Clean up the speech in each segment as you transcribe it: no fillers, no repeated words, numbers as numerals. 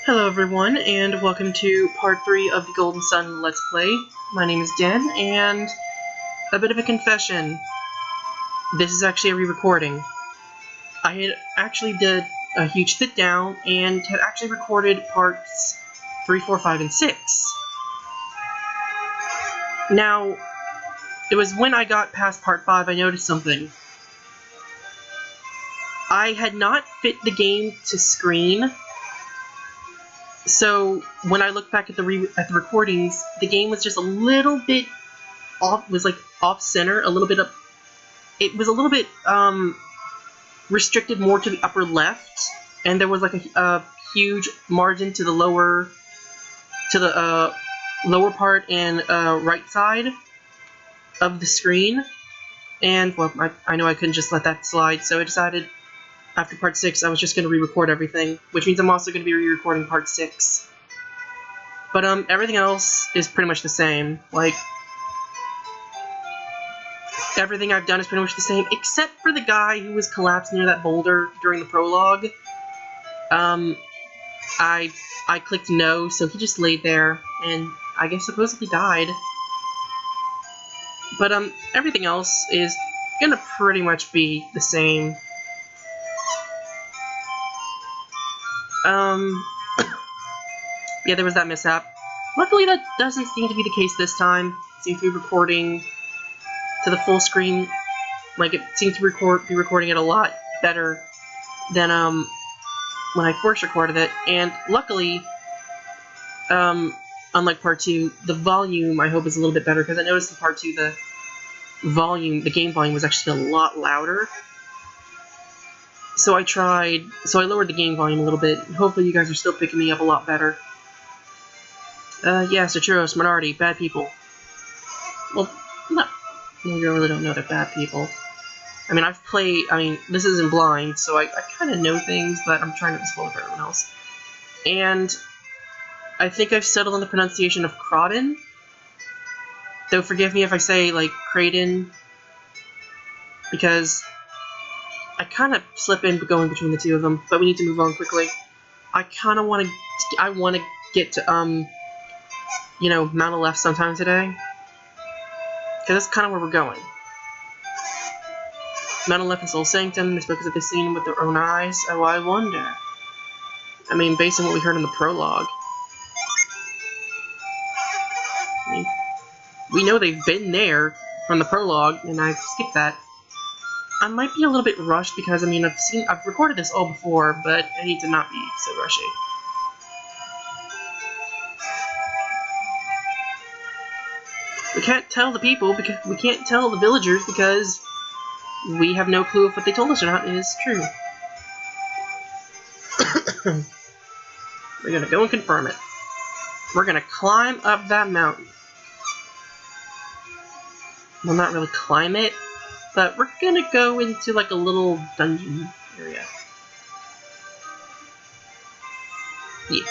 Hello everyone, and welcome to part 3 of the Golden Sun Let's Play. My name is Den, and a bit of a confession. This is actually a re-recording. I had actually did a huge sit-down, and had actually recorded parts 3, 4, 5, and 6. Now, it was when I got past part 5 I noticed something. I had not fit the game to screen. So when I look back at the recordings, the game was just a little bit off. Was like off center, a little bit up. It was a little bit restricted more to the upper left, and there was like a huge margin to the lower part and right side of the screen. And well, I know I couldn't just let that slide, so I decided. After part 6, I was just going to re-record everything, which means I'm also going to be re-recording part 6. But, everything else is pretty much the same. Like, everything I've done is pretty much the same, except for the guy who was collapsed near that boulder during the prologue. I clicked no, so he just laid there, and I guess supposedly died. But, everything else is going to pretty much be the same. Yeah, there was that mishap. Luckily, that doesn't seem to be the case this time. It seems to be recording to the full screen. Like, it seems to be recording it a lot better than, when I first recorded it. And luckily, unlike part 2, the volume, I hope, is a little bit better, because I noticed in part 2 the game volume was actually a lot louder. So I lowered the game volume a little bit. Hopefully you guys are still picking me up a lot better. Yeah, Sachuros, minority, bad people. Well, you really don't know they're bad people. I mean, this isn't blind, so I kind of know things, but I'm trying to spoil it for everyone else. And I think I've settled on the pronunciation of Crawdon. Though forgive me if I say, like, Craydon, because I kind of slip in going between the two of them, but we need to move on quickly. I kind of want to get to, you know, Mount Aleph sometime today. Because that's kind of where we're going. Mount Aleph and Soul Sanctum, it's because they've seen with their own eyes. Oh, I wonder. I mean, based on what we heard in the prologue. I mean, we know they've been there from the prologue, and I've skipped that. I might be a little bit rushed because, I mean, I've recorded this all before, but I need to not be so rushy. We can't tell the people, because we can't tell the villagers, because we have no clue if what they told us or not is true. We're gonna go and confirm it. We're gonna climb up that mountain. Well, not really climb it, but we're gonna go into like a little dungeon area. Yeah.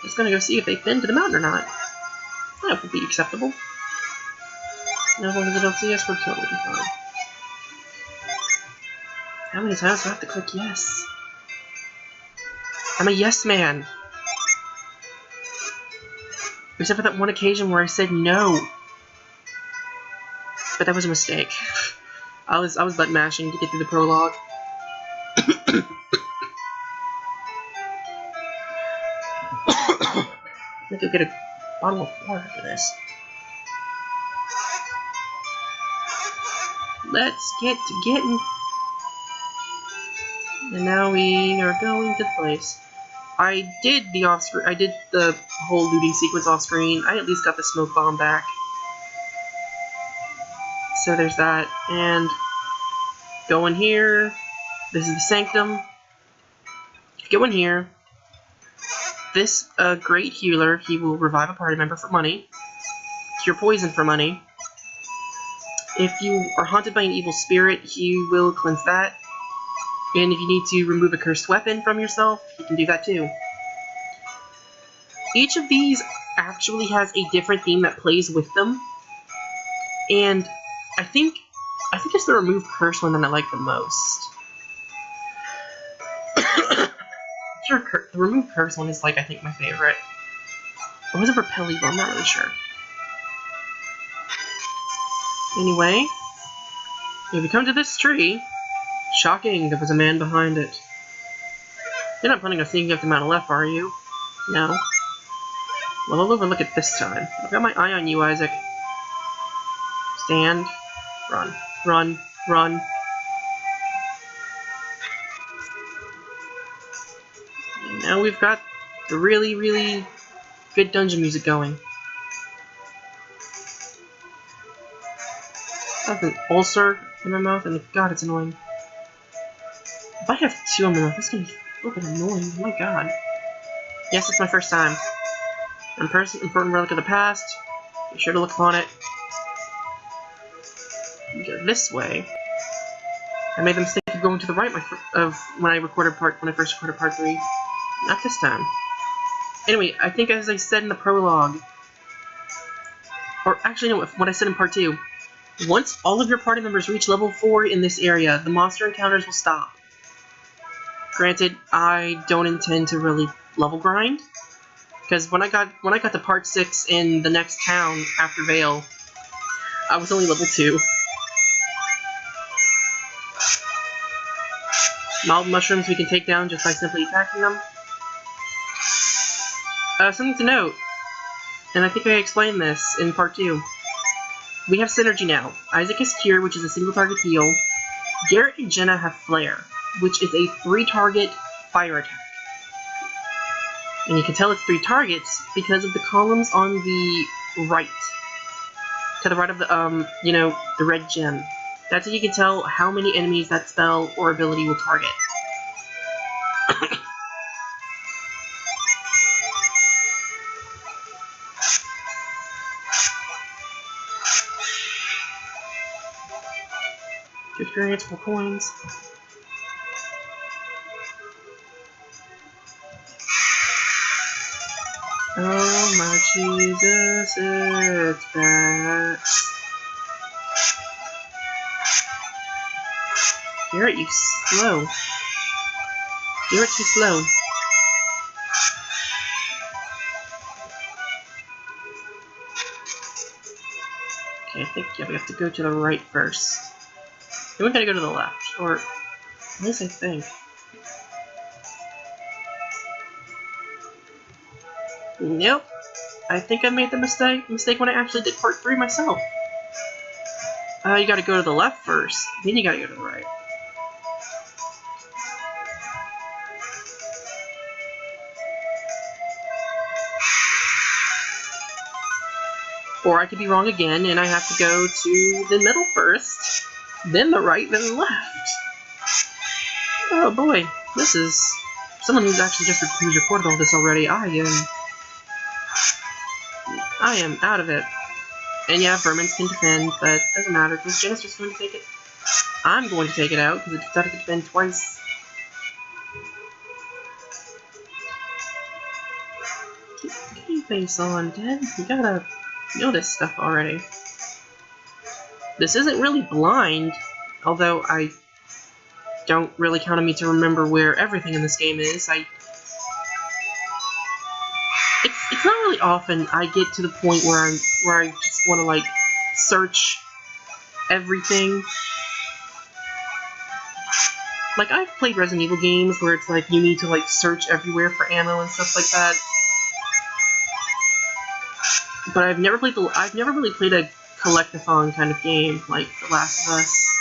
Just gonna go see if they've been to the mountain or not. That would be acceptable. No, as long as they don't see us, we're totally fine. How many times do I have to click yes? I'm a yes man. Except for that one occasion where I said no. But that was a mistake. I was button mashing to get through the prologue. I could get a bottle of water after this. Let's get to getting. And now we are going to the place. I did the whole looting sequence off screen. I at least got the smoke bomb back. So there's that. And go in here. This is the Sanctum. Go in here. This great healer, he will revive a party member for money. Cure poison for money. If you are haunted by an evil spirit, he will cleanse that. And if you need to remove a cursed weapon from yourself, you can do that too. Each of these actually has a different theme that plays with them. And I think it's the remove curse one that I like the most. Sure, the remove curse one is, like, I think my favorite. Or was it Repel Evil? I'm not really sure. Anyway, if you come to this tree, shocking, there was a man behind it. You're not planning on sneaking up the mountain left, are you? No. Well, I'll overlook it this time. I've got my eye on you, Isaac. Stand. Run. Run. Run. And now we've got the really, really good dungeon music going. I have an ulcer in my mouth, and god, it's annoying. If I have two in my mouth, that's gonna be fucking annoying. Oh my god. Yes, it's my first time. Important relic of the past. Be sure to look upon it. We go this way. I made the mistake of going to the right when I first recorded part 3. Not this time. Anyway, I think as I said in the prologue, or actually no, what I said in part 2, once all of your party members reach level 4 in this area, the monster encounters will stop. Granted, I don't intend to really level grind, because when I got to part 6 in the next town after Vale, I was only level 2. Mild mushrooms we can take down just by simply attacking them. Something to note, and I think I explained this in part 2. We have synergy now. Isaac is Cure, which is a single target heal. Garrett and Jenna have Flare, which is a 3-target fire attack. And you can tell it's 3 targets because of the columns on the right. To the right of the, the red gem. That's how you can tell how many enemies that spell or ability will target. To experience 4 coins. Oh my Jesus, it's back. Garrett, you slow. Garrett, too slow. Okay, I think we have to go to the right first. Then we gotta go to the left, or at least I think. Nope. I think I made the mistake when I actually did part 3 myself. You gotta go to the left first, then you gotta go to the right. Or I could be wrong again, and I have to go to the middle first, then the right, then the left. Oh boy, this is someone who's actually who's recorded all this already. I am out of it. And yeah, Vermins can defend, but doesn't matter, because Jenna's just going to take it. I'm going to take it out, because it decided to defend twice. Keep game face on, Dad. You gotta know this stuff already. This isn't really blind, although I don't really count on me to remember where everything in this game is. It's not really often I get to the point where I just want to like search everything. Like I've played Resident Evil games where it's like you need to like search everywhere for ammo and stuff like that. But I've never really played a collectathon kind of game like The Last of Us.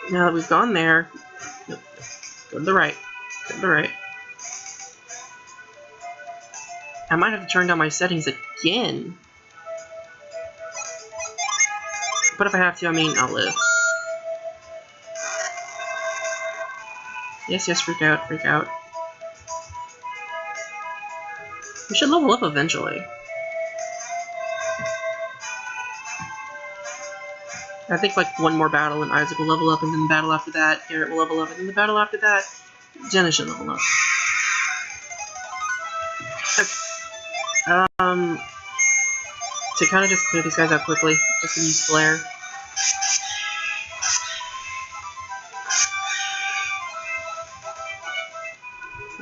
Now that we've gone there, go to the right. Go to the right. I might have to turn down my settings again. But if I have to, I mean, I'll live. Yes, freak out, freak out. We should level up eventually. I think like one more battle and Isaac will level up, and then the battle after that, Garrett will level up, and then the battle after that, Jenna should level up. Okay. to kind of just clear these guys out quickly. Just to use Flare.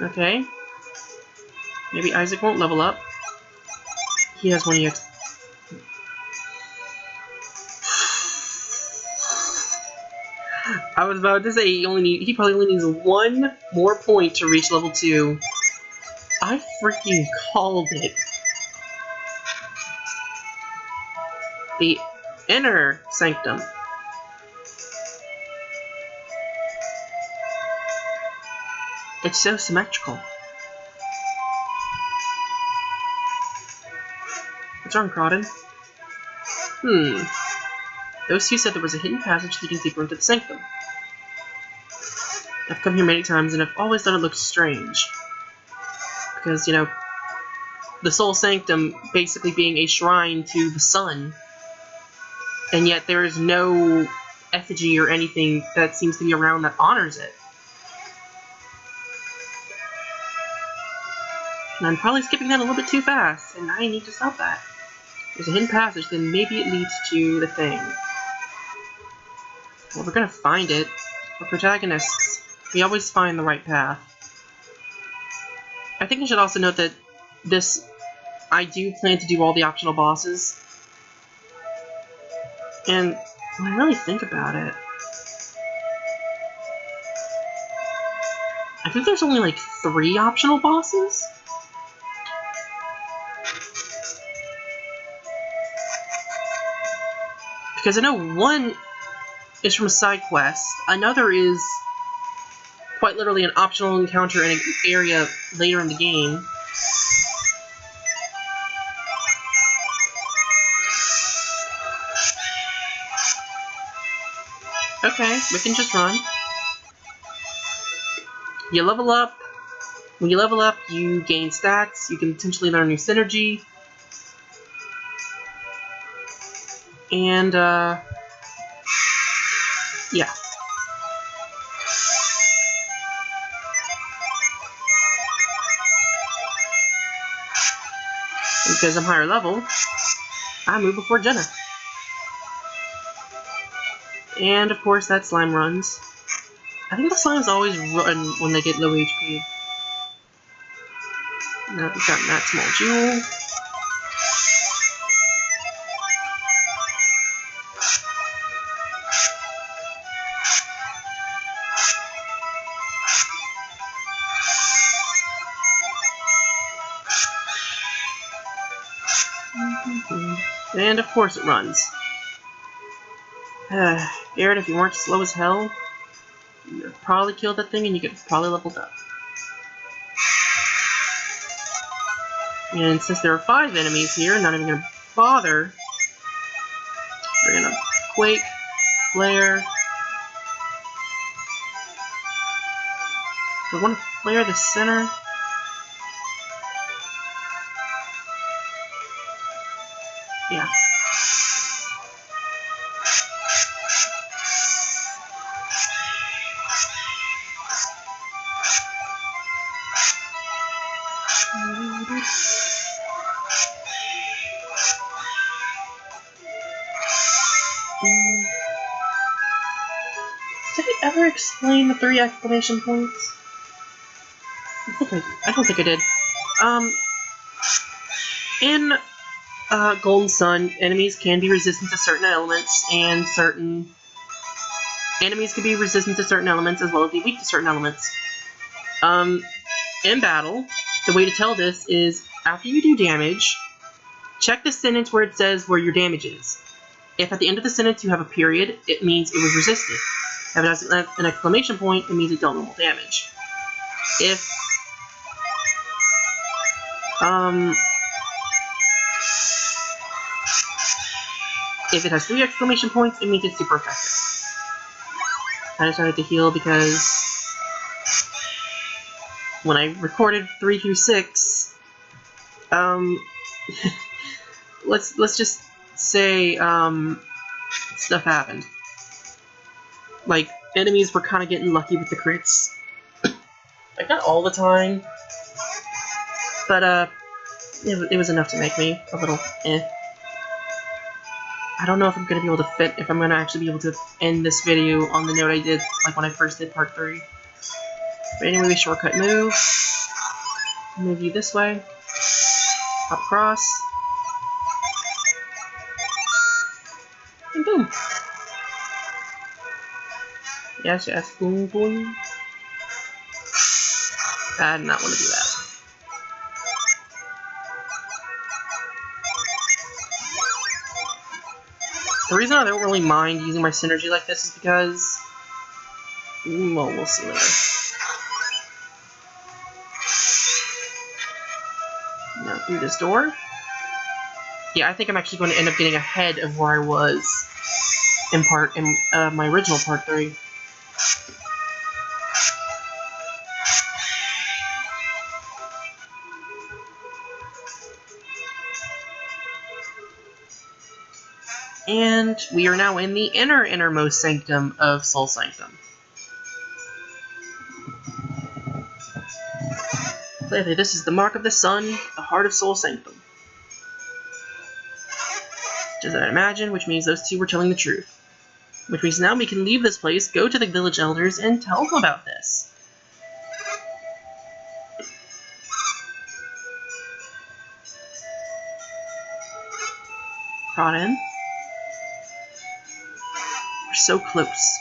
Okay. Maybe Isaac won't level up. He has 1 EX. I was about to say he probably only needs 1 more point to reach level 2. I freaking called it. The inner Sanctum. It's so symmetrical. What's wrong, Crawdon? Those two said there was a hidden passage leading deeper into the Sanctum. I've come here many times and I've always thought it looked strange. Because, you know, the Soul Sanctum basically being a shrine to the sun, and yet there is no effigy or anything that seems to be around that honors it. And I'm probably skipping that a little bit too fast, and I need to stop that. There's a hidden passage, then maybe it leads to the thing. Well, we're gonna find it. We're protagonists. We always find the right path. I think I should also note that I do plan to do all the optional bosses. And when I really think about it, I think there's only like 3 optional bosses? Because I know one is from a side quest, another is quite literally an optional encounter in an area later in the game. Okay, we can just run. You level up. When you level up, you gain stats. You can potentially learn new synergy. And, yeah. Because I'm higher level, I move before Jenna. And, of course, that slime runs. I think the slimes always run when they get low HP. Now we've got that small jewel. And of course it runs. Garrett, if you weren't slow as hell, you would have probably killed that thing and you could have probably leveled up. And since there are 5 enemies here, I'm not even gonna bother. We're gonna Quake, Flare. Do I want to flare the center? Yeah. Did I ever explain the 3 exclamation points? I don't think I did. In Golden Sun, enemies can be resistant to certain elements, and certain enemies can be resistant to certain elements as well as be weak to certain elements. In battle, the way to tell this is, after you do damage, check the sentence where it says where your damage is. If at the end of the sentence you have a period, it means it was resisted. If it has an exclamation point, it means it dealt normal damage. If it has 3 exclamation points, it means it's super effective. I decided to heal because when I recorded 3 through 6, let's just say stuff happened. Like, enemies were kind of getting lucky with the crits. Like, not all the time, but it was enough to make me a little eh. I don't know if I'm going to be able to if I'm going to actually be able to end this video on the note I did, like when I first did part 3. But anyway, shortcut move. Move you this way. Hop across. And boom. Yes, yes. Boom, boom. I did not want to do that. The reason I don't really mind using my synergy like this is because... well, we'll see later. Now through this door. Yeah, I think I'm actually going to end up getting ahead of where I was in my original part 3. And we are now in the innermost sanctum of Soul Sanctum. Clearly, this is the mark of the sun, the heart of Soul Sanctum. Just as I imagine, which means those two were telling the truth. Which means now we can leave this place, go to the village elders, and tell them about this. Brought in. We're so close.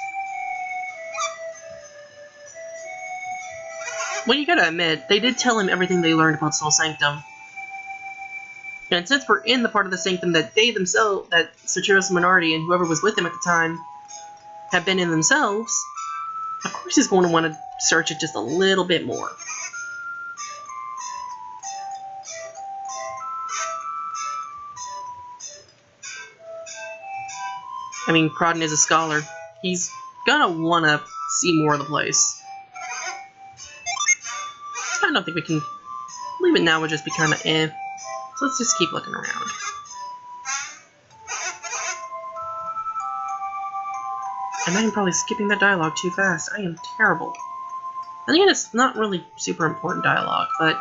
Well, you gotta admit, they did tell him everything they learned about Soul Sanctum. And since we're in the part of the Sanctum that they themselves, that Saturos Minority and whoever was with him at the time, have been in themselves, of course he's going to want to search it just a little bit more. I mean, Crodden is a scholar. He's gonna want to see more of the place. I don't think we can leave it now, would just be kind of eh. So let's just keep looking around. And I am probably skipping that dialogue too fast. I am terrible. And again, it's not really super important dialogue, but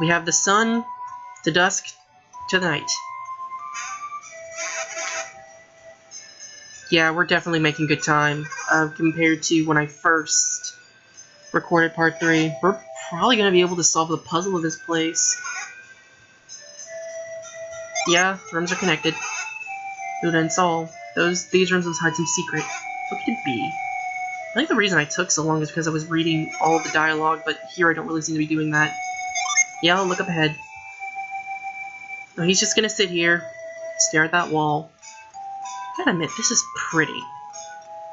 we have the sun to dusk to the night. Yeah, we're definitely making good time compared to when I first recorded part 3. We're probably going to be able to solve the puzzle of this place. Yeah, the rooms are connected. Buddha and Saul. These rooms hide some secret. What could it be? I think the reason I took so long is because I was reading all the dialogue, but here I don't really seem to be doing that. Yeah, I'll look up ahead. No, he's just gonna sit here, stare at that wall. Gotta admit, this is pretty.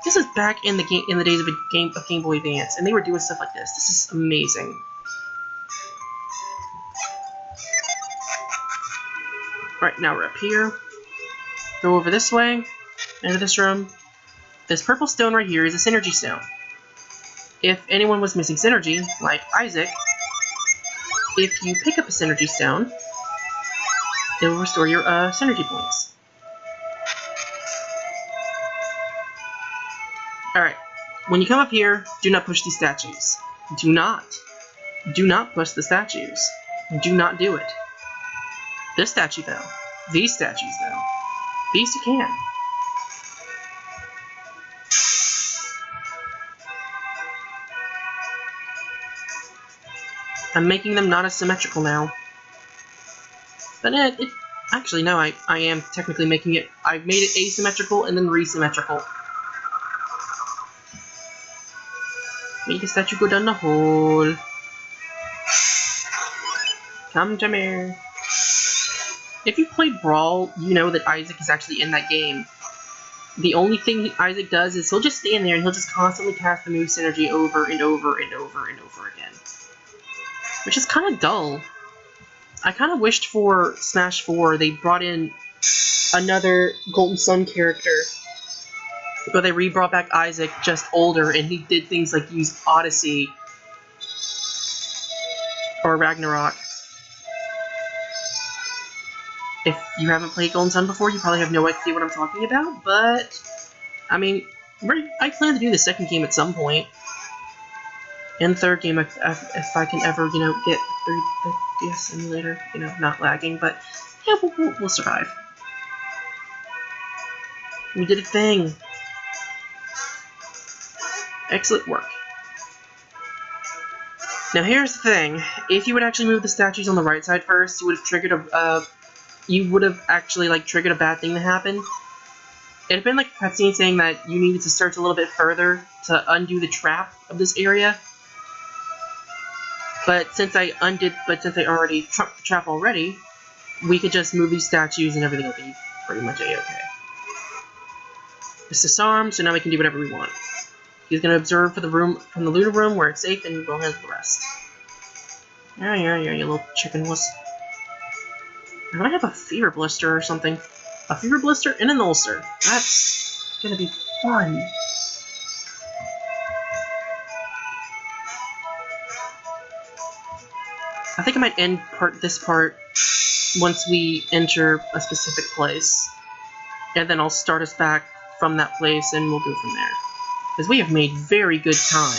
This is back in the days of Game Boy Advance, and they were doing stuff like this. This is amazing. Right, now we're up here. Go over this way, into this room. This purple stone right here is a synergy stone. If anyone was missing synergy, like Isaac, if you pick up a synergy stone, it will restore your synergy points. Alright, when you come up here, do not push these statues. Do not. Do not push the statues. Do not do it. This statue, though. These statues, though. These you can. I'm making them not as symmetrical now. But actually, no, I am technically making it... I've made it asymmetrical and then resymmetrical. Make the statue go down the hole. Come to me. If you played Brawl, you know that Isaac is actually in that game. The only thing Isaac does is he'll just stand there and he'll just constantly cast the move synergy over and over and over and over again. Which is kind of dull. I kind of wished for Smash 4 they brought in another Golden Sun character. But they brought back Isaac, just older, and he did things like use Odyssey or Ragnarok. If you haven't played Golden Sun before, you probably have no idea what I'm talking about, but I mean, I plan to do the second game at some point. And the third game, if I can ever, you know, get the DS emulator, you know, not lagging, but yeah, we'll survive. We did a thing. Excellent work. Now here's the thing. If you would actually move the statues on the right side first, you would have triggered a triggered a bad thing to happen. It had been like a cutscene saying that you needed to search a little bit further to undo the trap of this area. But since I already trumped the trap already, we could just move these statues and everything will be pretty much a-okay. It's disarmed, so now we can do whatever we want. He's gonna observe from the lunar room where it's safe, and we'll handle the rest. Yeah, you little chicken wuss. I'm gonna have a fever blister or something. A fever blister and an ulcer. That's gonna be fun. I think I might end this part once we enter a specific place. And then I'll start us back from that place and we'll go from there. Because we have made very good time.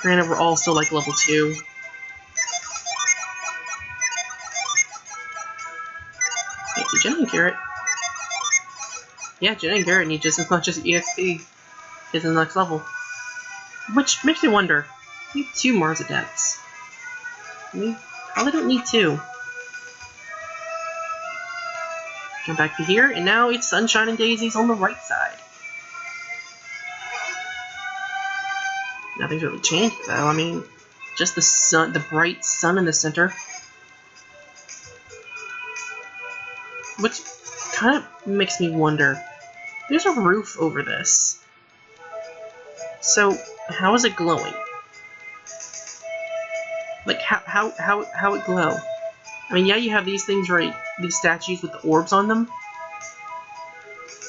Granted, we're all still like level 2. Thank you, Jenny and Garrett. Yeah, Jenny and Garrett need just as much as EXP to get to the next level. Which makes me wonder, we have 2 Mars Adepts. We probably don't need 2. Come back to here, and now it's Sunshine and Daisies on the right side. Nothing's really changed, though. I mean, just the sun, the bright sun in the center. Which kind of makes me wonder. There's a roof over this. So, how is it glowing? Like, how it glow? I mean, yeah, you have these things, right? These statues with the orbs on them.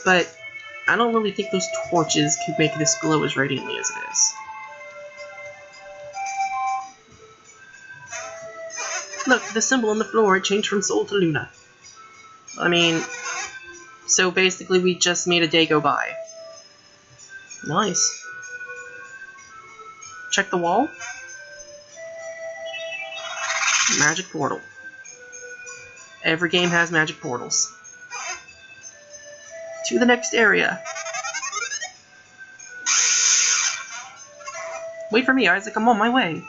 But I don't really think those torches could make this glow as radiantly as it is. Look, the symbol on the floor, it changed from Sol to Luna. I mean, so basically we just made a day go by. Nice. Check the wall. Magic portal. Every game has magic portals. To the next area. Wait for me, Isaac, I'm on my way.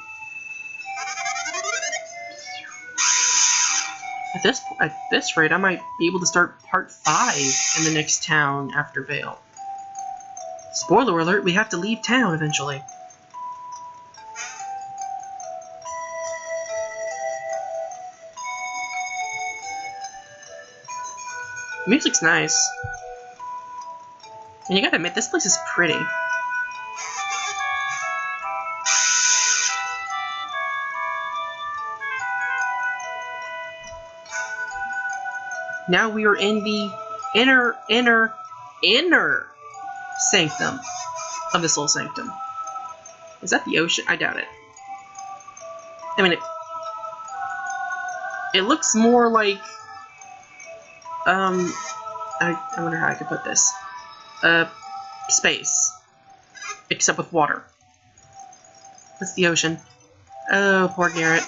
At this rate, I might be able to start part 5 in the next town after Vale. Spoiler alert, we have to leave town eventually. The music's nice. And you gotta admit, this place is pretty. Now we are in the inner sanctum of the Soul Sanctum. Is that the ocean? I doubt it. I mean, it looks more like, I wonder how I could put this. Space. Except with water. That's the ocean. Oh, poor Garrett.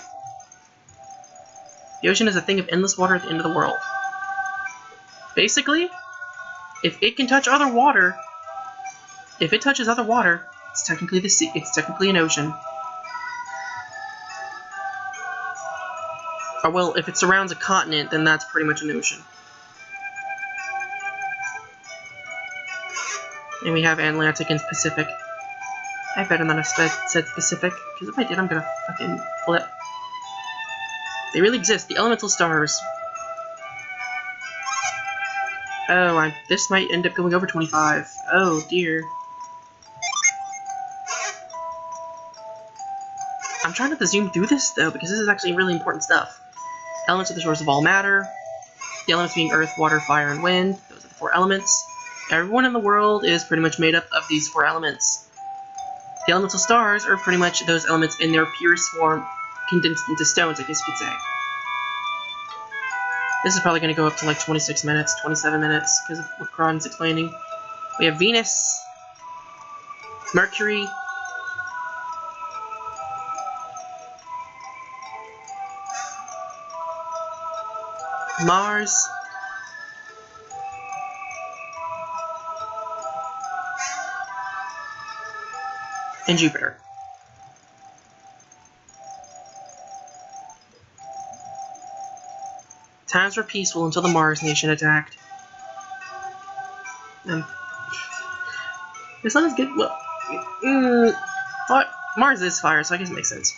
The ocean is a thing of endless water at the end of the world. Basically, if it can touch other water, if it touches other water, it's technically the sea. It's technically an ocean. Or well, if it surrounds a continent, then that's pretty much an ocean. And we have Atlantic and Pacific. I better not have said Pacific, because if I did, I'm gonna fucking flip. They really exist. The elemental stars. Oh, this might end up going over 25. Oh, dear. I'm trying not to zoom through this, though, because this is actually really important stuff. Elements are the source of all matter. The elements being earth, water, fire, and wind. Those are the 4 elements. Everyone in the world is pretty much made up of these 4 elements. The elemental stars are pretty much those elements in their purest form, condensed into stones, I guess you could say. This is probably going to go up to like 26 minutes, 27 minutes, because of what Cron's explaining. We have Venus, Mercury, Mars. And Jupiter. Times were peaceful until the Mars nation attacked. It's not as good. Well, Mars is fire, so I guess it makes sense.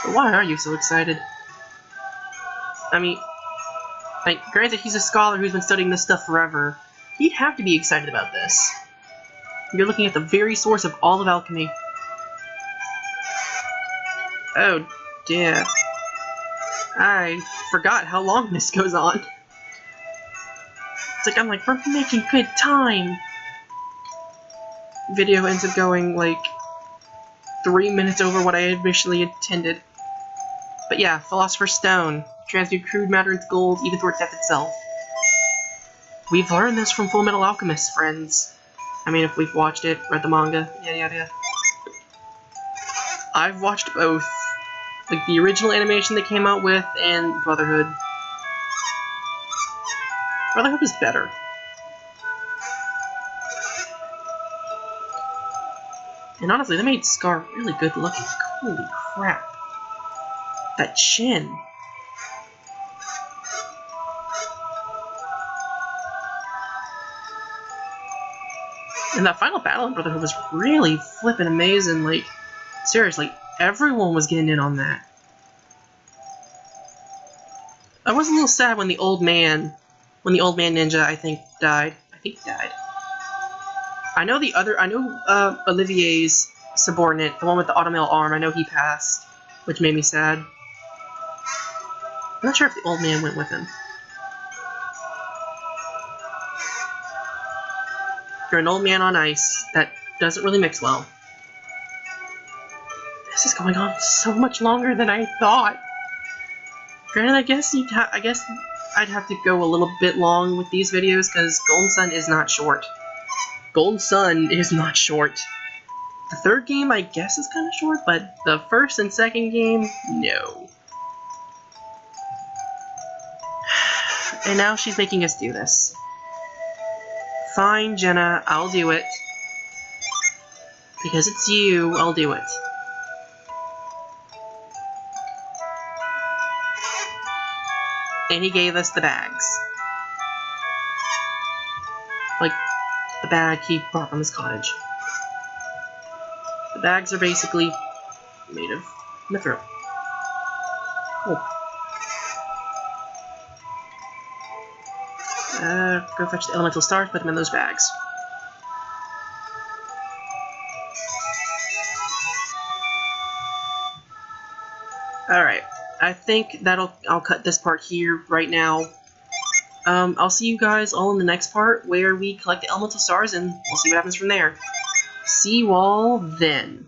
But why are you so excited? I mean, granted, he's a scholar who's been studying this stuff forever. He'd have to be excited about this. You're looking at the very source of all of alchemy. Oh, dear. I forgot how long this goes on. It's like, we're making good time. Video ends up going, 3 minutes over what I initially intended. But yeah, Philosopher's Stone. Transmute crude matter into gold, even through death itself. We've learned this from Full Metal Alchemist, friends. I mean, if we've watched it, read the manga, yada yada yada. I've watched both. The original animation they came out with, and Brotherhood. Brotherhood was better. And honestly, they made Scar really good looking. Holy crap. That chin. And that final battle in Brotherhood was really flippin' amazing. Seriously, everyone was getting in on that. I was a little sad when the old man ninja, I think, died. I know Olivier's subordinate, the one with the automail arm, I know he passed, which made me sad. I'm not sure if the old man went with him. You're an old man on ice. That doesn't really mix well. This is going on so much longer than I thought. Granted, I guess I'd have to go a little bit long with these videos because Golden Sun is not short. Golden Sun is not short. The third game, I guess, is kind of short, but the first and second game, no. And now she's making us do this. Fine, Jenna, I'll do it. Because it's you, I'll do it. And he gave us the bags. The bag he brought from his cottage. The bags are basically made of mithril. Cool. Go fetch the elemental stars, put them in those bags. Alright, I think I'll cut this part here right now. I'll see you guys all in the next part where we collect the elemental stars and we'll see what happens from there. See you all then.